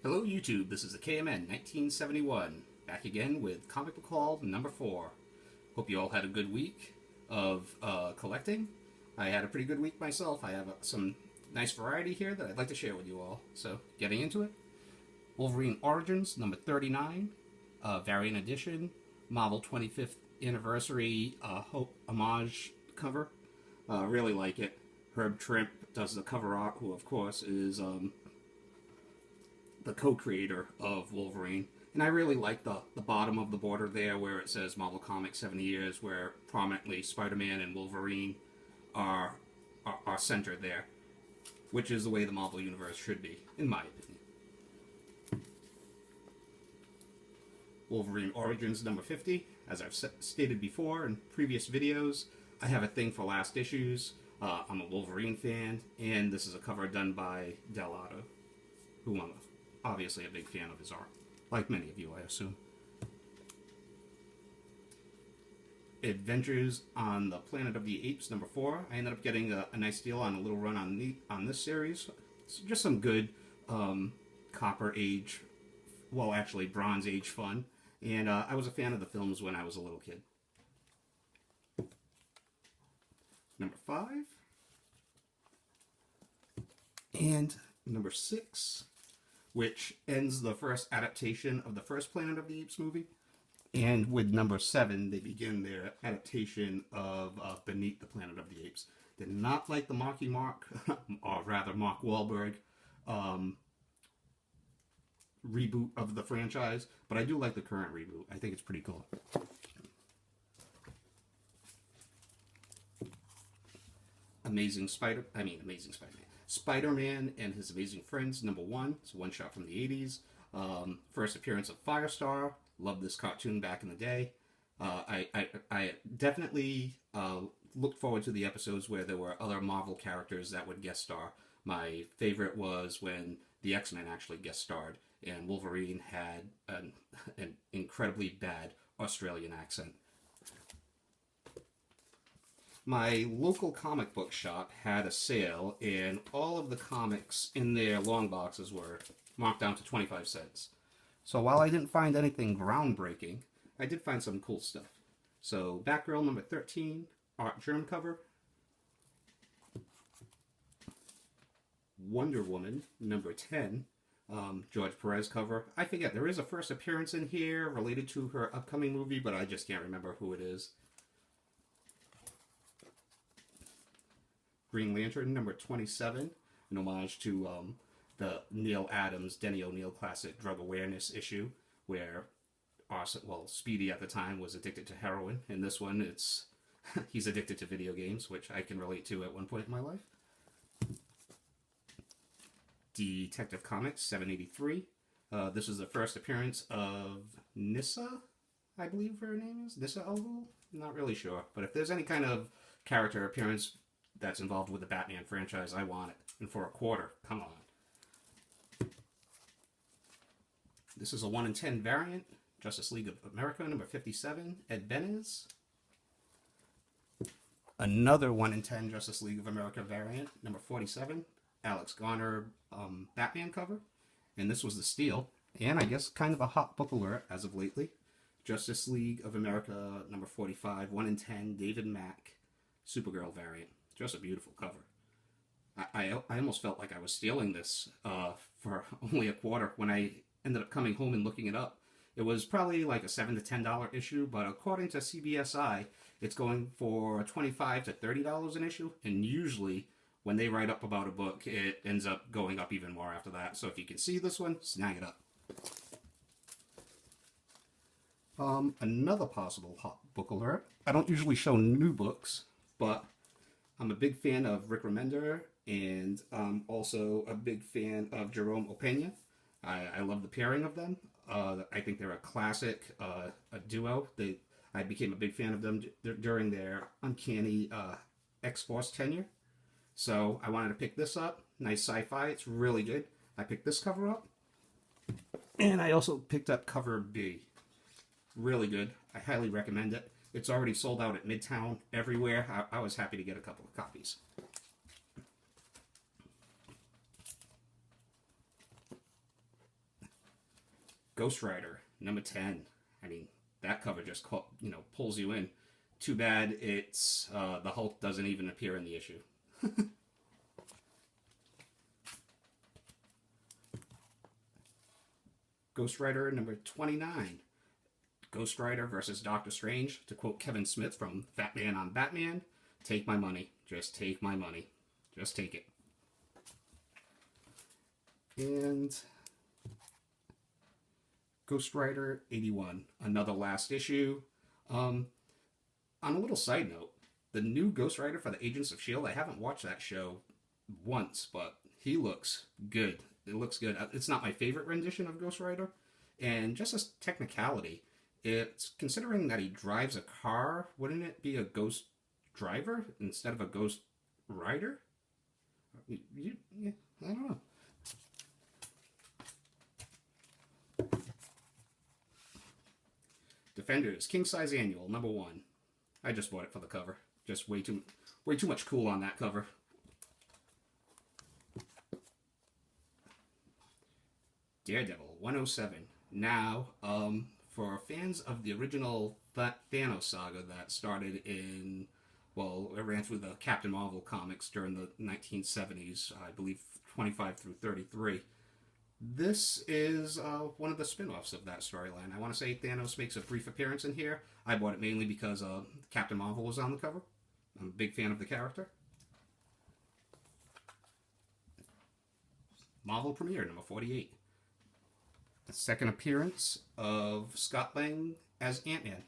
Hello YouTube, this is the KMN 1971, back again with Comic Book Haul number 4. Hope you all had a good week of collecting. I had a pretty good week myself. I have some nice variety here that I'd like to share with you all. So, getting into it. Wolverine Origins number 39, variant edition, Marvel 25th Anniversary homage cover. Really like it. Herb Trimp does the cover art, who of course is the co-creator of Wolverine, and I really like the bottom of the border there where it says Marvel Comics 70 years, where prominently Spider-Man and Wolverine are centered there, which is the way the Marvel Universe should be, in my opinion. Wolverine Origins number 50, as I've stated before in previous videos, I have a thing for last issues. I'm a Wolverine fan, and this is a cover done by Delotto, who I'm obviously a big fan of his art, like many of you, I assume. Adventures on the Planet of the Apes number 4. I ended up getting a nice deal on a little run on this series. It's just some good Copper Age, well actually Bronze Age fun, and I was a fan of the films when I was a little kid. Number 5. And number 6, which ends the first adaptation of the first Planet of the Apes movie. And with number 7, they begin their adaptation of Beneath the Planet of the Apes. Did not like the Marky Mark, or rather Mark Wahlberg, reboot of the franchise, but I do like the current reboot. I think it's pretty cool. Amazing Spider-Man. Spider-Man and His Amazing Friends, number 1. It's a one-shot from the 80s. First appearance of Firestar. Loved this cartoon back in the day. I definitely looked forward to the episodes where there were other Marvel characters that would guest star. My favorite was when the X-Men actually guest starred, and Wolverine had an incredibly bad Australian accent. My local comic book shop had a sale, and all of the comics in their long boxes were marked down to 25 cents. So while I didn't find anything groundbreaking, I did find some cool stuff. So Batgirl number 13, art germ cover. Wonder Woman number 10, George Perez cover. I forget, there is a first appearance in here related to her upcoming movie, but I just can't remember who it is. Green Lantern number 27, an homage to the Neil Adams, Denny O'Neil classic drug awareness issue, where Speedy at the time was addicted to heroin. In this one, it's he's addicted to video games, which I can relate to at one point in my life. Detective Comics 783. This is the first appearance of Nyssa, I believe her name is. Nyssa Elvo? Not really sure. But if there's any kind of character appearance that's involved with the Batman franchise, I want it. And for a quarter, come on. This is a 1 in 10 variant. Justice League of America, number 57. Ed Benes. Another 1 in 10 Justice League of America variant, number 47. Alex Garner Batman cover. And this was the steal. And I guess kind of a hot book alert as of lately. Justice League of America, number 45. 1 in 10, David Mack Supergirl variant. Just a beautiful cover. I almost felt like I was stealing this for only a quarter. When I ended up coming home and looking it up, it was probably like a $7 to $10 issue, but according to CBSI, it's going for $25 to $30 an issue, and usually when they write up about a book, it ends up going up even more after that. So if you can see this one, snag it up. Another possible hot book alert. I don't usually show new books, but I'm a big fan of Rick Remender, and I'm also a big fan of Jerome Opeña. I love the pairing of them. I think they're a classic a duo. I became a big fan of them during their Uncanny X-Force tenure. So I wanted to pick this up. Nice sci-fi. It's really good. I picked this cover up. And I also picked up cover B. Really good. I highly recommend it. It's already sold out at Midtown everywhere. I was happy to get a couple of copies. Ghost Rider, number 10. I mean, that cover just, pulls you in. Too bad it's, the Hulk doesn't even appear in the issue. Ghost Rider, number 29. Ghost Rider versus Doctor Strange. To quote Kevin Smith from Fat Man on Batman, take my money. Just take my money. Just take it. And Ghost Rider 81, another last issue. On a little side note, the new Ghost Rider for the Agents of S.H.I.E.L.D., I haven't watched that show once, but he looks good. It looks good. It's not my favorite rendition of Ghost Rider, and just as technicality, it's considering that he drives a car, wouldn't it be a ghost driver instead of a ghost rider? Yeah, I don't know. Defenders, King Size Annual, number 1. I just bought it for the cover. Just way too much cool on that cover. Daredevil, 107. Now, for fans of the original Thanos saga that started in, well, it ran through the Captain Marvel comics during the 1970s, I believe 25 through 33. This is one of the spin-offs of that storyline. I want to say Thanos makes a brief appearance in here. I bought it mainly because Captain Marvel was on the cover. I'm a big fan of the character. Marvel Premiere, number 48. The second appearance of Scott Lang as Ant-Man.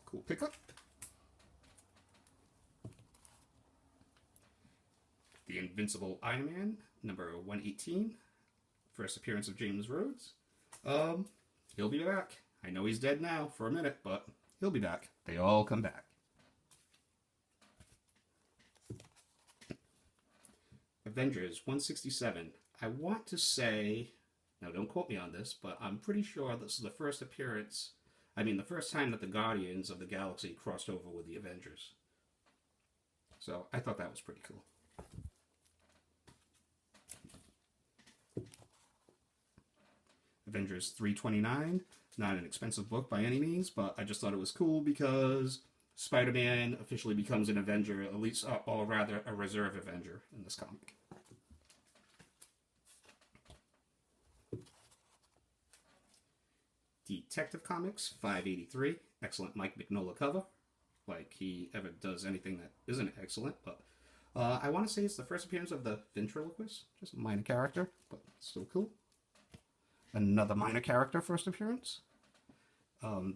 Cool pickup. The Invincible Iron Man, number 118. First appearance of James Rhodes. He'll be back. I know he's dead now for a minute, but he'll be back. They all come back. Avengers 167. I want to say, now don't quote me on this, but I'm pretty sure this is the first appearance, the first time that the Guardians of the Galaxy crossed over with the Avengers. So I thought that was pretty cool. Avengers 329, not an expensive book by any means, but I just thought it was cool because Spider-Man officially becomes an Avenger, at least, or rather a reserve Avenger in this comic. Detective Comics 583, excellent Mike Mignola cover, like he ever does anything that isn't excellent, but I want to say it's the first appearance of the ventriloquist, just a minor character, but still cool. Another minor character first appearance.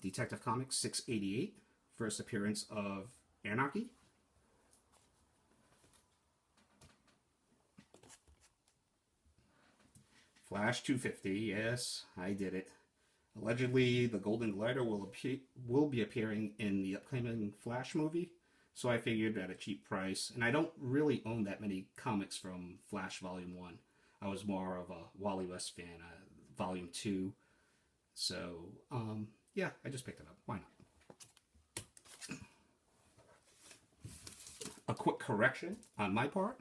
Detective Comics 688, first appearance of Anarchy. Flash 250, yes, I did it. Allegedly, the Golden Glider will be appearing in the upcoming Flash movie, so I figured at a cheap price. And I don't really own that many comics from Flash Volume 1. I was more of a Wally West fan, Volume 2. So, yeah, I just picked it up. Why not? A quick correction on my part.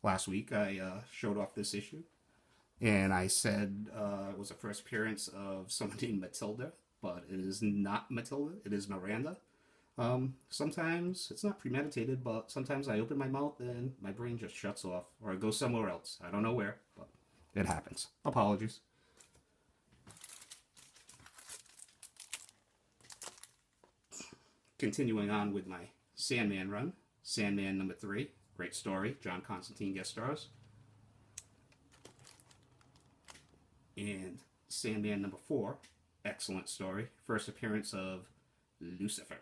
Last week, I showed off this issue. And I said it was the first appearance of someone named Matilda, but it is not Matilda, it is Miranda. Sometimes it's not premeditated, but sometimes I open my mouth and my brain just shuts off, or it goes somewhere else. I don't know where, but it happens. Apologies. Continuing on with my Sandman run, Sandman number 3, great story, John Constantine guest stars. And Sandman number 4, excellent story. First appearance of Lucifer.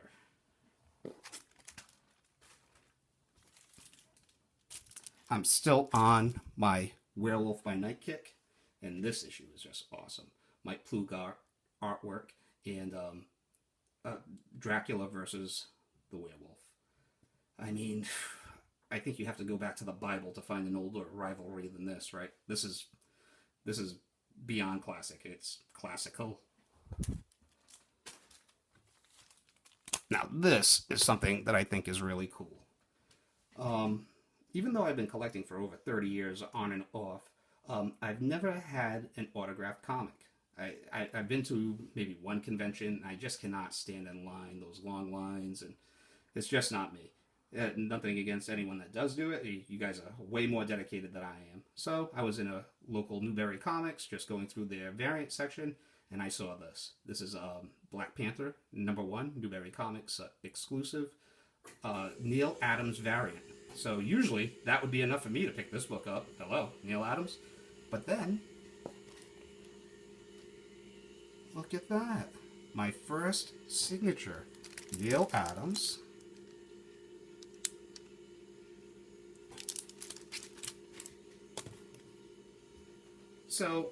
I'm still on my Werewolf by Night kick, and this issue is just awesome. Mike Plugar artwork, and Dracula versus the werewolf. I mean, I think you have to go back to the Bible to find an older rivalry than this, right? This is beyond classic. It's classical. Now, this is something that I think is really cool. Even though I've been collecting for over 30 years on and off, I've never had an autographed comic. I've been to maybe one convention, and I just cannot stand in line, those long lines, and it's just not me. Nothing against anyone that does do it. You guys are way more dedicated than I am. So I was in a local Newberry Comics, just going through their variant section, and I saw this. This is Black Panther #1, Newberry Comics exclusive, Neil Adams variant. So usually that would be enough for me to pick this book up. Hello, Neil Adams. But then, look at that. My first signature, Neil Adams. So,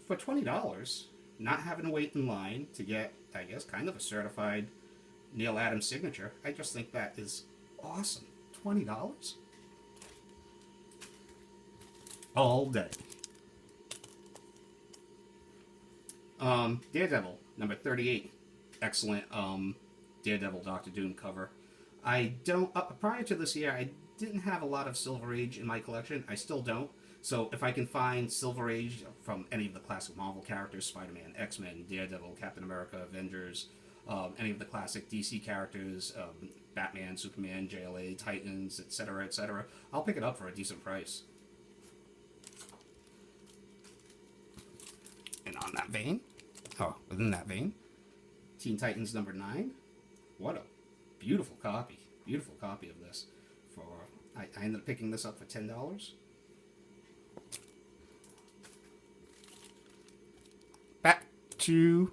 for $20, not having to wait in line to get, I guess, kind of a certified Neil Adams signature, I just think that is awesome. $20? All day. Daredevil, #38. Excellent Daredevil Dr. Doom cover. I don't, prior to this year, I didn't have a lot of Silver Age in my collection. I still don't. So if I can find Silver Age from any of the classic Marvel characters, Spider-Man, X-Men, Daredevil, Captain America, Avengers, any of the classic DC characters, Batman, Superman, JLA, Titans, etc., etc., I'll pick it up for a decent price. And on that vein, within that vein, Teen Titans #9. What a beautiful copy. Beautiful copy of this. I ended up picking this up for $10. Back to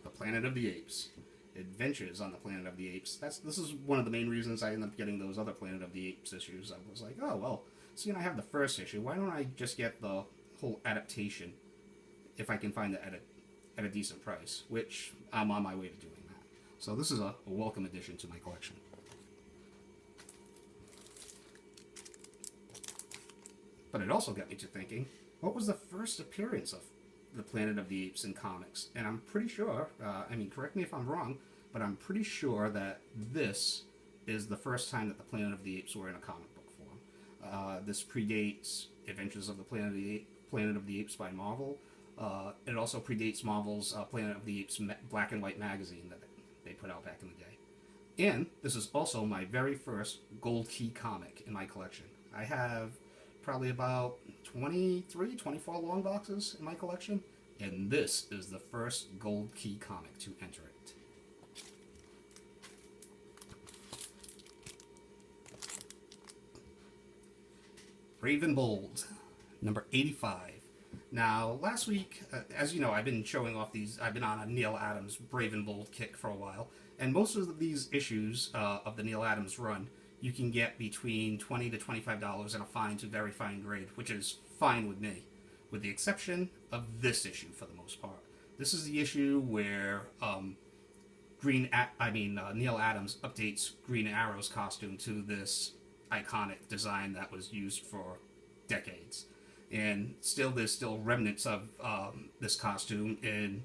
the Planet of the Apes. Adventures on the Planet of the Apes. This is one of the main reasons I ended up getting those other Planet of the Apes issues. I was like, oh, well, seeing I have the first issue, why don't I just get the whole adaptation if I can find it at a decent price, which I'm on my way to doing that. So this is a welcome addition to my collection. But it also got me to thinking, what was the first appearance of the Planet of the Apes in comics? And I'm pretty sure, I mean, correct me if I'm wrong, but I'm pretty sure that this is the first time that the Planet of the Apes were in a comic book form. This predates Adventures of the Planet of the Apes by Marvel. It also predates Marvel's Planet of the Apes black and white magazine that they put out back in the day. And this is also my very first Gold Key comic in my collection. I have probably about 23, 24 long boxes in my collection, and this is the first Gold Key comic to enter it. Raven Bold, #85. Now, last week, as you know, I've been showing off these. I've been on a Neil Adams Brave and Bold kick for a while, and most of these issues of the Neil Adams run you can get between $20 to $25 in a fine to very fine grade, which is fine with me, with the exception of this issue for the most part. This is the issue where Neil Adams updates Green Arrow's costume to this iconic design that was used for decades. And there's still remnants of this costume in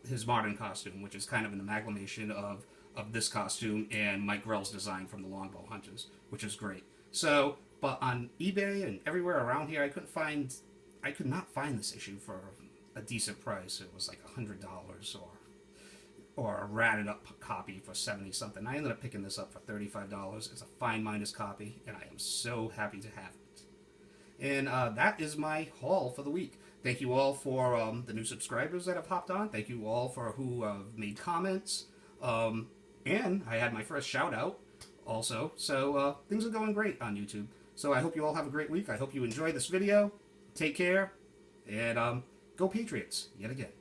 his modern costume, which is kind of an amalgamation of this costume and Mike Grell's design from the Longbow Hunters, which is great. So, but on eBay and everywhere around here, I could not find this issue for a decent price. It was like $100 or a ratted up copy for 70 something. I ended up picking this up for $35. It's a fine minus copy, and I am so happy to have it. And that is my haul for the week. Thank you all for the new subscribers that have hopped on. Thank you all for who have made comments. And I had my first shout out also. So things are going great on YouTube. So I hope you all have a great week. I hope you enjoy this video. Take care. And go Patriots yet again.